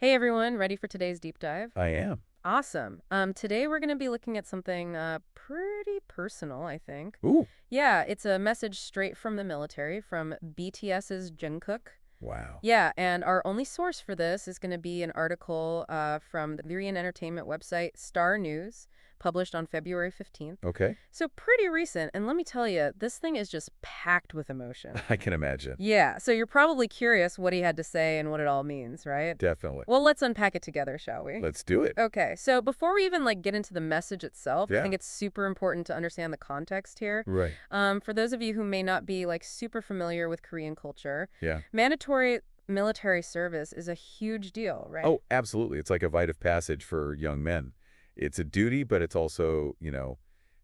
Hey everyone, ready for today's deep dive? I am. Awesome. Today we're going to be looking at something pretty personal, I think. Ooh. Yeah, it's a message straight from the military, from BTS's Jungkook. Wow. Yeah, and our only source for this is going to be an article from the Korean entertainment website Star News, published on February 15th. Okay. So pretty recent, and let me tell you, this thing is just packed with emotion. I can imagine. Yeah, so you're probably curious what he had to say and what it all means, right? Definitely. Well, let's unpack it together, shall we? Let's do it. Okay, so before we even get into the message itself, I Yeah. think it's super important to understand the context here. Right. For those of you who may not be super familiar with Korean culture, Yeah. mandatory military service is a huge deal, right? Oh, absolutely. It's like a rite of passage for young men. It's a duty, but it's also,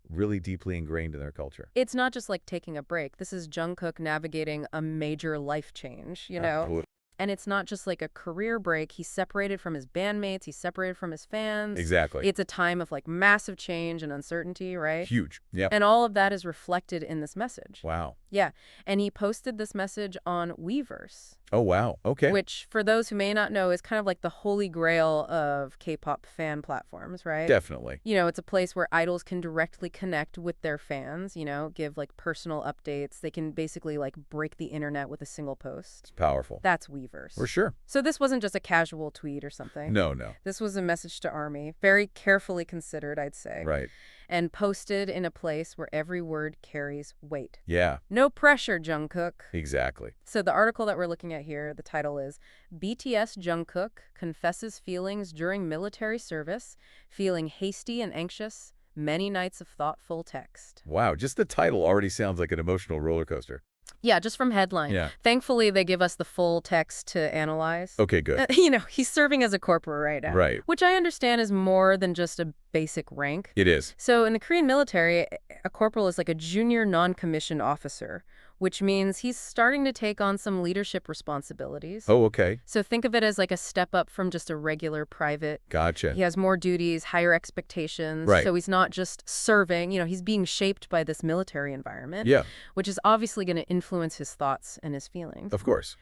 really deeply ingrained in their culture. It's not just like taking a break. This is Jungkook navigating a major life change, you know? Absolutely. And it's not just like a career break. He's separated from his bandmates. He's separated from his fans. Exactly. It's a time of massive change and uncertainty, right? Huge. Yeah. And all of that is reflected in this message. Wow. Yeah. And he posted this message on Weverse. Oh, wow. Okay. Which, for those who may not know, is kind of like the holy grail of K-pop fan platforms, right? Definitely. It's a place where idols can directly connect with their fans, give personal updates. They can basically break the internet with a single post. It's powerful. That's Weverse. For sure. So this wasn't just a casual tweet or something. No. This was a message to ARMY, very carefully considered, I'd say. Right. And posted in a place where every word carries weight. Yeah. No pressure, Jungkook. Exactly. So the article that we're looking at here, the title is BTS Jungkook confesses feelings during military service, feeling hasty and anxious, many nights of thoughtful text. Wow. Just the title already sounds like an emotional roller coaster. Yeah, just from headline. Yeah. Thankfully, they give us the full text to analyze. Okay, good. He's serving as a corporal right now. Right. Which I understand is more than just a basic rank. It is. So in the Korean military, a corporal is like a junior non-commissioned officer, which means he's starting to take on some leadership responsibilities. Oh, okay. So think of it as like a step up from just a regular private. Gotcha. He has more duties, higher expectations. Right. So he's not just serving, he's being shaped by this military environment. Yeah. Which is obviously going to influence his thoughts and his feelings. Of course.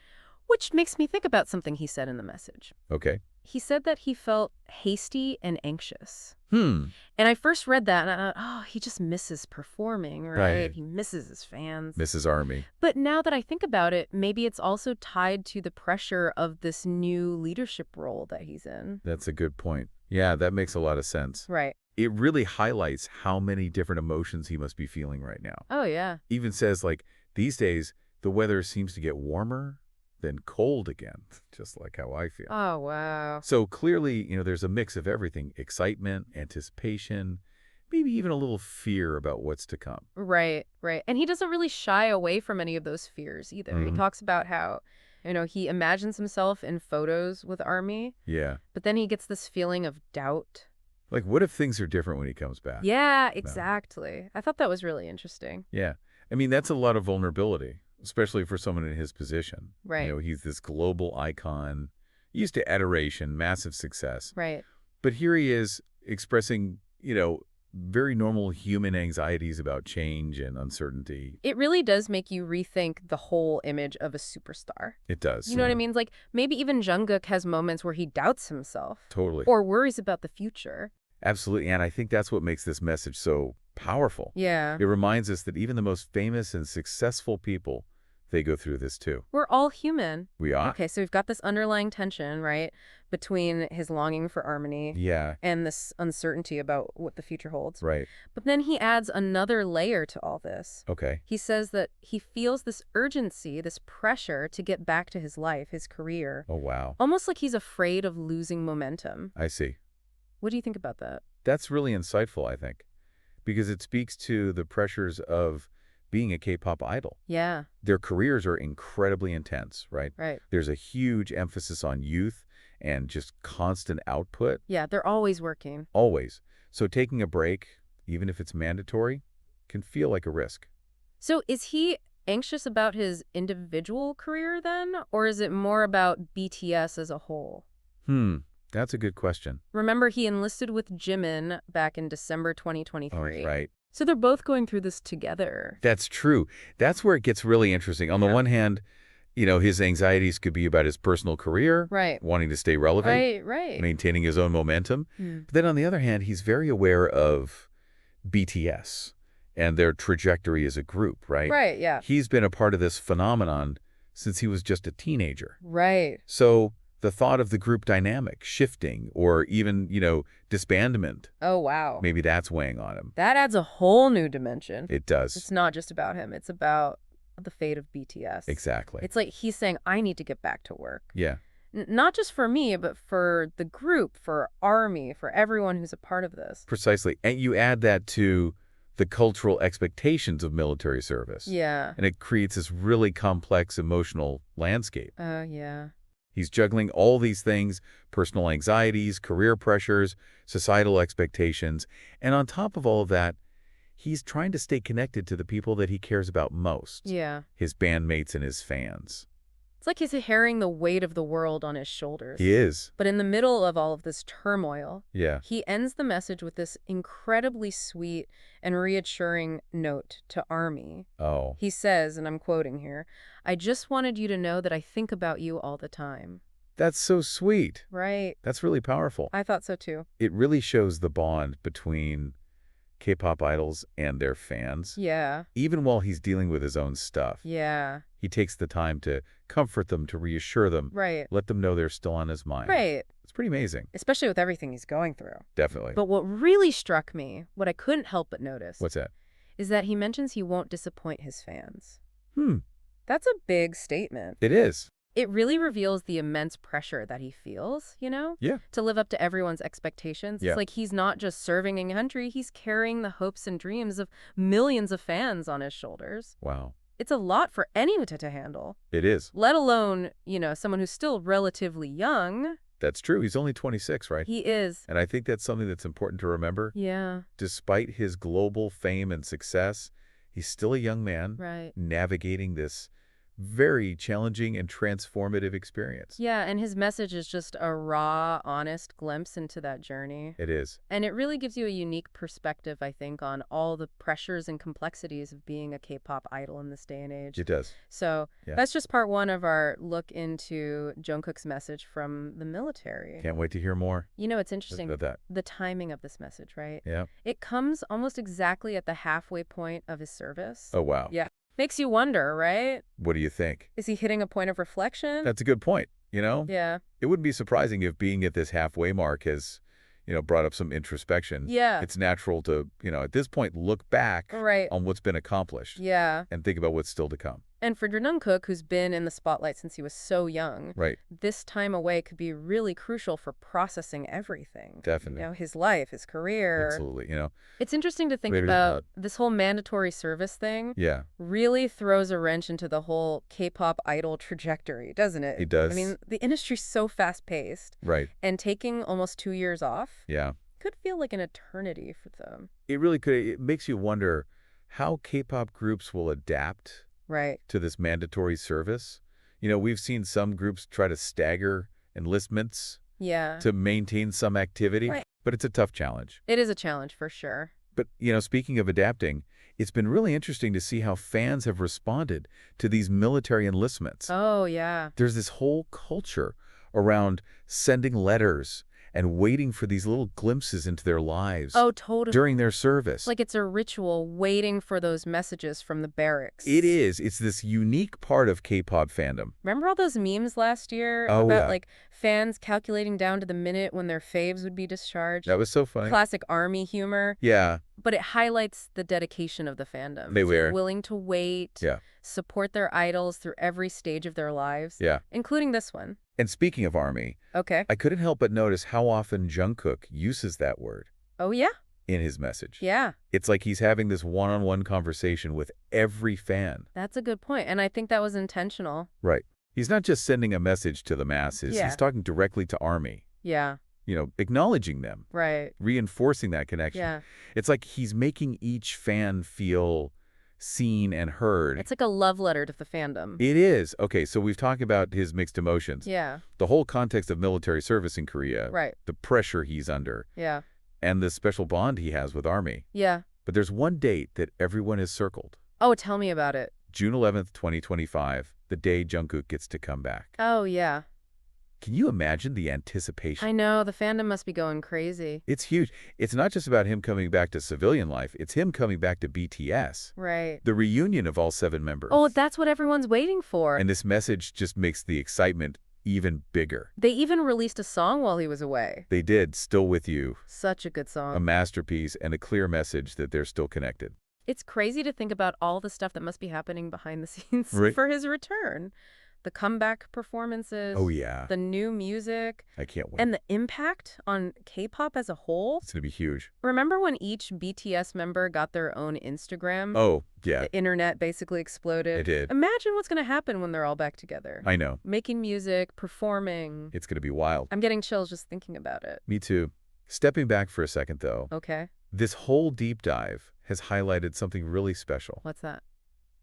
Which makes me think about something he said in the message. Okay. He said that he felt hasty and anxious. And I first read that and I thought, he just misses performing, right? Right. He misses his fans. Mrs. Army. But now that I think about it, maybe it's also tied to the pressure of this new leadership role that he's in. That's a good point. Yeah, that makes a lot of sense. Right. It really highlights how many different emotions he must be feeling right now. Oh, yeah. Even says, these days, the weather seems to get warmer, then cold again, just like how I feel. Oh, wow. So clearly, there's a mix of everything: excitement, anticipation, maybe even a little fear about what's to come. Right. And he doesn't really shy away from any of those fears either. He talks about how, he imagines himself in photos with ARMY, Yeah. but then he gets this feeling of doubt. What if things are different when he comes back? Yeah, exactly. I thought that was really interesting. Yeah. I mean, that's a lot of vulnerability, especially for someone in his position. Right. He's this global icon, used to adoration, massive success. Right. But here he is expressing, very normal human anxieties about change and uncertainty. It really does make you rethink the whole image of a superstar. It does. You know what I mean? Maybe even Jungkook has moments where he doubts himself. Totally. Or worries about the future. Absolutely. And I think that's what makes this message so powerful. Yeah. It reminds us that even the most famous and successful people, they go through this too. We're all human. We are. Okay, so we've got this underlying tension, right, between his longing for harmony Yeah. and this uncertainty about what the future holds. Right. But then he adds another layer to all this. Okay. He says that he feels this urgency, this pressure to get back to his life, his career. Oh, wow. Almost like he's afraid of losing momentum. I see. What do you think about that? That's really insightful, I think, because it speaks to the pressures of being a K-pop idol. Yeah. Their careers are incredibly intense, right? Right. There's a huge emphasis on youth and just constant output. Yeah, they're always working. Always. So taking a break, even if it's mandatory, can feel like a risk. So is he anxious about his individual career then, or is it more about BTS as a whole? That's a good question. Remember, he enlisted with Jimin back in December 2023. Oh, right. So they're both going through this together. That's true. That's where it gets really interesting. On the one hand, His anxieties could be about his personal career, Right. wanting to stay relevant, Right. maintaining his own momentum. But then on the other hand, he's very aware of BTS and their trajectory as a group, right? Right, yeah. He's been a part of this phenomenon since he was just a teenager. Right. So the thought of the group dynamic shifting or even, disbandment, Oh, wow. maybe that's weighing on him. That adds a whole new dimension. It does. It's not just about him. It's about the fate of BTS. Exactly. It's like he's saying, I need to get back to work. Yeah. Not just for me, but for the group, for ARMY, for everyone who's a part of this. Precisely. And you add that to the cultural expectations of military service. Yeah. And it creates this really complex emotional landscape. Yeah. He's juggling all these things, personal anxieties, career pressures, societal expectations. And on top of all of that, he's trying to stay connected to the people that he cares about most. Yeah. His bandmates and his fans. It's like he's carrying the weight of the world on his shoulders. He is. But in the middle of all of this turmoil, Yeah. he ends the message with this incredibly sweet and reassuring note to ARMY. Oh. He says, and I'm quoting here, I just wanted you to know that I think about you all the time. That's so sweet. Right. That's really powerful. I thought so too. It really shows the bond between K-pop idols and their fans. Yeah. Even while he's dealing with his own stuff. Yeah. He takes the time to comfort them, to reassure them. Right. Let them know they're still on his mind. Right. It's pretty amazing. Especially with everything he's going through. Definitely. But what really struck me, what I couldn't help but notice, What's that? is that he mentions he won't disappoint his fans. That's a big statement. It is. It really reveals the immense pressure that he feels, Yeah. to live up to everyone's expectations. Yeah. It's like he's not just serving in country, he's carrying the hopes and dreams of millions of fans on his shoulders. Wow. It's a lot for anyone to handle, It is. let alone, someone who's still relatively young. That's true. He's only 26, right? He is. And I think that's something that's important to remember. Yeah. Despite his global fame and success, he's still a young man Right. navigating this very challenging and transformative experience. Yeah, and his message is just a raw, honest glimpse into that journey. It is. And it really gives you a unique perspective, I think, on all the pressures and complexities of being a K-pop idol in this day and age. It does. So Yeah. that's just part one of our look into Jungkook's message from the military. Can't wait to hear more It's interesting, about that. the timing of this message, right? Yeah. It comes almost exactly at the halfway point of his service. Oh, wow. Yeah. Makes you wonder, right? What do you think? Is he hitting a point of reflection? That's a good point. Yeah. It wouldn't be surprising if being at this halfway mark has, brought up some introspection. Yeah. It's natural to, at this point, look back Right. on what's been accomplished Yeah. and think about what's still to come. And for Jungkook, who's been in the spotlight since he was so young, Right. this time away could be really crucial for processing everything. Definitely. His life, his career. Absolutely. It's interesting to think Maybe about this whole mandatory service thing. Yeah. Really throws a wrench into the whole K-pop idol trajectory, doesn't it? It does. I mean, the industry's so fast-paced, Right. and taking almost 2 years off Yeah. could feel like an eternity for them. It really could. It makes you wonder how K-pop groups will adapt Right. to this mandatory service. We've seen some groups try to stagger enlistments Yeah. to maintain some activity, Right. but it's a tough challenge. It is a challenge for sure. But, speaking of adapting, it's been really interesting to see how fans have responded to these military enlistments. Oh, yeah. There's this whole culture around sending letters and waiting for these little glimpses into their lives Oh, totally. during their service. Like it's a ritual waiting for those messages from the barracks. It is. It's this unique part of K-pop fandom. Remember all those memes last year Oh, about yeah. fans calculating down to the minute when their faves would be discharged? That was so funny. Classic ARMY humor. Yeah. But it highlights the dedication of the fandom. They It's were. willing to wait, Yeah. support their idols through every stage of their lives, Yeah. including this one. And speaking of ARMY, Okay. I couldn't help but notice how often Jungkook uses that word Oh, yeah? in his message. Yeah. It's like he's having this one-on-one conversation with every fan. That's a good point. And I think that was intentional. Right. He's not just sending a message to the masses. Yeah. He's talking directly to ARMY, Yeah. acknowledging them, Right. reinforcing that connection. Yeah. It's like he's making each fan feel seen and heard. It's like a love letter to the fandom. It is. Okay, so we've talked about his mixed emotions. Yeah. The whole context of military service in Korea. Right. The pressure he's under. Yeah. And the special bond he has with ARMY. Yeah. But there's one date that everyone has circled. Oh, tell me about it. June 11th, 2025. the day Jungkook gets to come back. Oh, yeah. Can you imagine the anticipation? I know. The fandom must be going crazy. It's huge. It's not just about him coming back to civilian life. It's him coming back to BTS. Right. The reunion of all 7 members. Oh, that's what everyone's waiting for. And this message just makes the excitement even bigger. They even released a song while he was away. They did, Still With You. Such a good song. A masterpiece and a clear message that they're still connected. It's crazy to think about all the stuff that must be happening behind the scenes Right. for his return. The comeback performances. Oh, yeah. The new music. I can't wait. And the impact on K-pop as a whole. It's going to be huge. Remember when each BTS member got their own Instagram? Oh, yeah. The internet basically exploded. It did. Imagine what's going to happen when they're all back together. I know. Making music, performing. It's going to be wild. I'm getting chills just thinking about it. Me too. Stepping back for a second, though. Okay. This whole deep dive has highlighted something really special. What's that?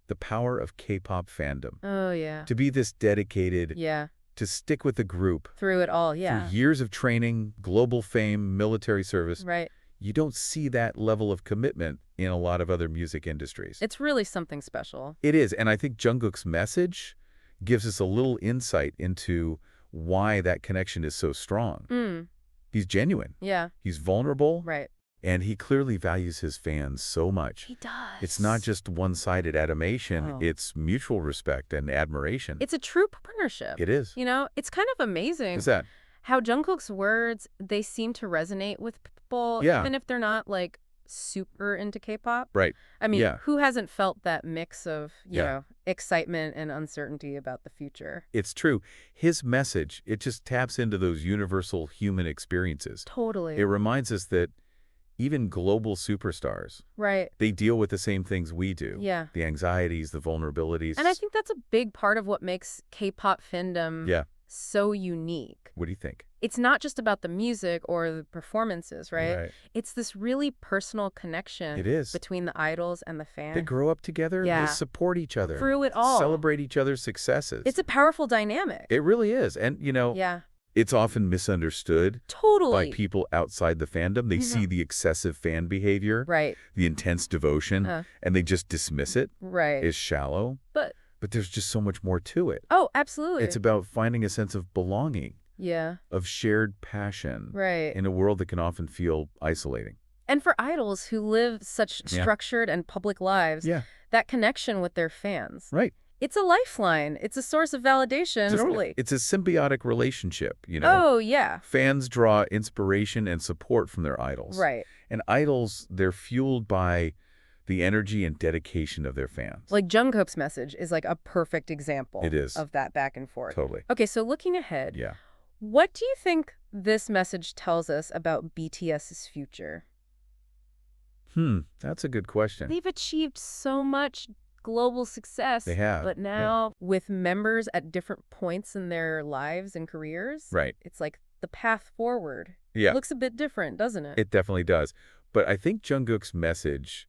The power of K-pop fandom. Oh, yeah. To be this dedicated, Yeah. to stick with the group. Through it all, yeah. Through years of training, global fame, military service. Right. You don't see that level of commitment in a lot of other music industries. It's really something special. It is, and I think Jungkook's message gives us a little insight into why that connection is so strong. He's genuine. Yeah. He's vulnerable. Right. And he clearly values his fans so much. He does. It's not just one-sided admiration. Oh. It's mutual respect and admiration. It's a true partnership. It is. You know, it's kind of amazing. What's that? How Jungkook's words, they seem to resonate with people, Yeah. even if they're not, like, super into K-pop. Right. I mean, Yeah. who hasn't felt that mix of, you Yeah. know, excitement and uncertainty about the future? It's true. His message, it just taps into those universal human experiences. Totally. It reminds us that even global superstars, Right. they deal with the same things we do. Yeah. The anxieties, the vulnerabilities. And I think that's a big part of what makes K-pop fandom Yeah. so unique. What do you think? It's not just about the music or the performances, right? It's this really personal connection It is. between the idols and the fan. They grow up together. Yeah. They support each other. Through it all. Celebrate each other's successes. It's a powerful dynamic. It really is. And, you know, Yeah. it's often misunderstood Totally. by people outside the fandom. They see the excessive fan behavior, Right. the intense devotion, and they just dismiss it Right. as shallow. But there's just so much more to it. oh, absolutely. It's about finding a sense of belonging, Yeah. of shared passion Right. in a world that can often feel isolating. And for idols who live such Yeah. structured and public lives, Yeah. that connection with their fans, Right. it's a lifeline. It's a source of validation. Totally. It's a symbiotic relationship, you know. Oh, yeah. Fans draw inspiration and support from their idols. Right. And idols, they're fueled by the energy and dedication of their fans. Like Jungkook's message is like a perfect example It is. of that back and forth. Totally. Okay, so looking ahead, Yeah. what do you think this message tells us about BTS's future? That's a good question. They've achieved so much global success. They have. But now, with members at different points in their lives and careers, Right. it's like the path forward Yeah. looks a bit different, doesn't it? It definitely does. But I think Jungkook's message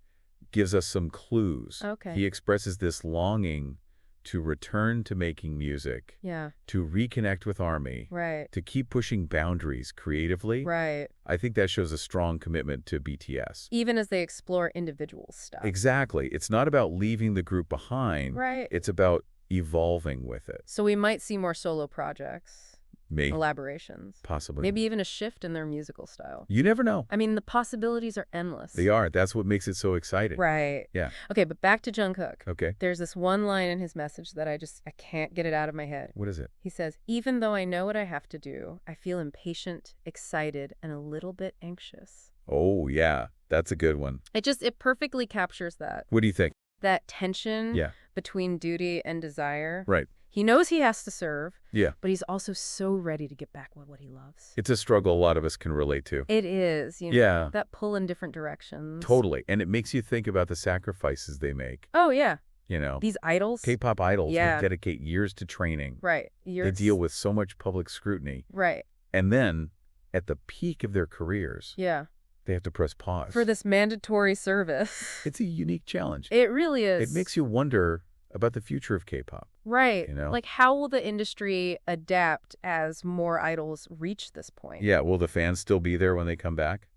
gives us some clues. Okay. He expresses this longing to return to making music, Yeah, to reconnect with ARMY, right, to keep pushing boundaries creatively. right. I think that shows a strong commitment to BTS. Even as they explore individual stuff. Exactly. It's not about leaving the group behind. Right. It's about evolving with it. So we might see more solo projects, Me, collaborations, possibly. maybe even a shift in their musical style. You never know. I mean, the possibilities are endless. They are. That's what makes it so exciting. Right. Yeah. Okay, but back to Jungkook. Okay. There's this one line in his message that I can't get it out of my head. What is it? He says, even though I know what I have to do, I feel impatient, excited, and a little bit anxious. Oh, yeah. That's a good one. It perfectly captures that. What do you think? That tension Yeah. between duty and desire. Right. He knows he has to serve, Yeah. but he's also so ready to get back with what he loves. It's a struggle a lot of us can relate to. It is, you know, Yeah. that pull in different directions. Totally. And it makes you think about the sacrifices they make. Oh, yeah. You know, These idols. K-pop idols Yeah. they dedicate years to training. Right. They deal with so much public scrutiny. Right. And then, at the peak of their careers, Yeah. they have to press pause. For this mandatory service. It's a unique challenge. It really is. It makes you wonder about the future of K-pop. Right. You know? Like, how will the industry adapt as more idols reach this point? Yeah, will the fans still be there when they come back?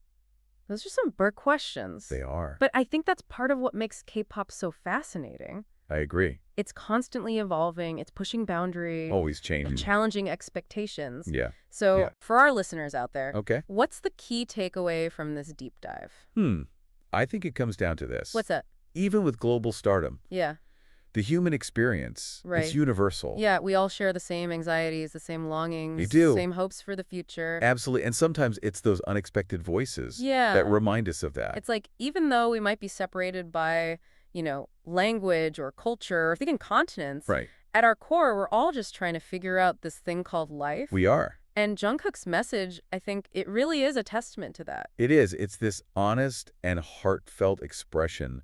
Those are some big questions. They are. But I think that's part of what makes K-pop so fascinating. I agree. It's constantly evolving. It's pushing boundaries. Always changing. Challenging expectations. Yeah. So Yeah. for our listeners out there, Okay. what's the key takeaway from this deep dive? I think it comes down to this. What's that? Even with global stardom, Yeah. the human experience, Right. it's universal. Yeah, we all share the same anxieties, the same longings. We do. Same hopes for the future. Absolutely. And sometimes it's those unexpected voices Yeah. that remind us of that. It's like, even though we might be separated by, language or culture or even continents, Right. at our core, we're all just trying to figure out this thing called life. We are. And Jungkook's message, I think it really is a testament to that. It is. It's this honest and heartfelt expression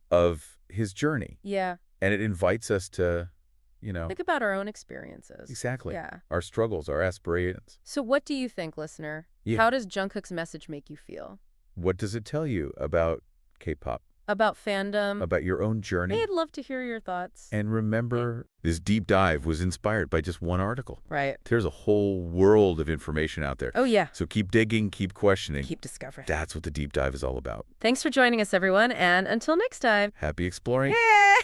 of his journey. Yeah. And it invites us to, Think about our own experiences. exactly. Yeah. Our struggles, our aspirations. So what do you think, listener? Yeah. How does Jungkook's message make you feel? What does it tell you about K-pop, About fandom? about your own journey? I'd love to hear your thoughts. And remember, this deep dive was inspired by just one article. Right. There's a whole world of information out there. Oh, yeah. So keep digging, keep questioning. Keep discovering. That's what the deep dive is all about. Thanks for joining us, everyone, and until next time. Happy exploring. Yeah.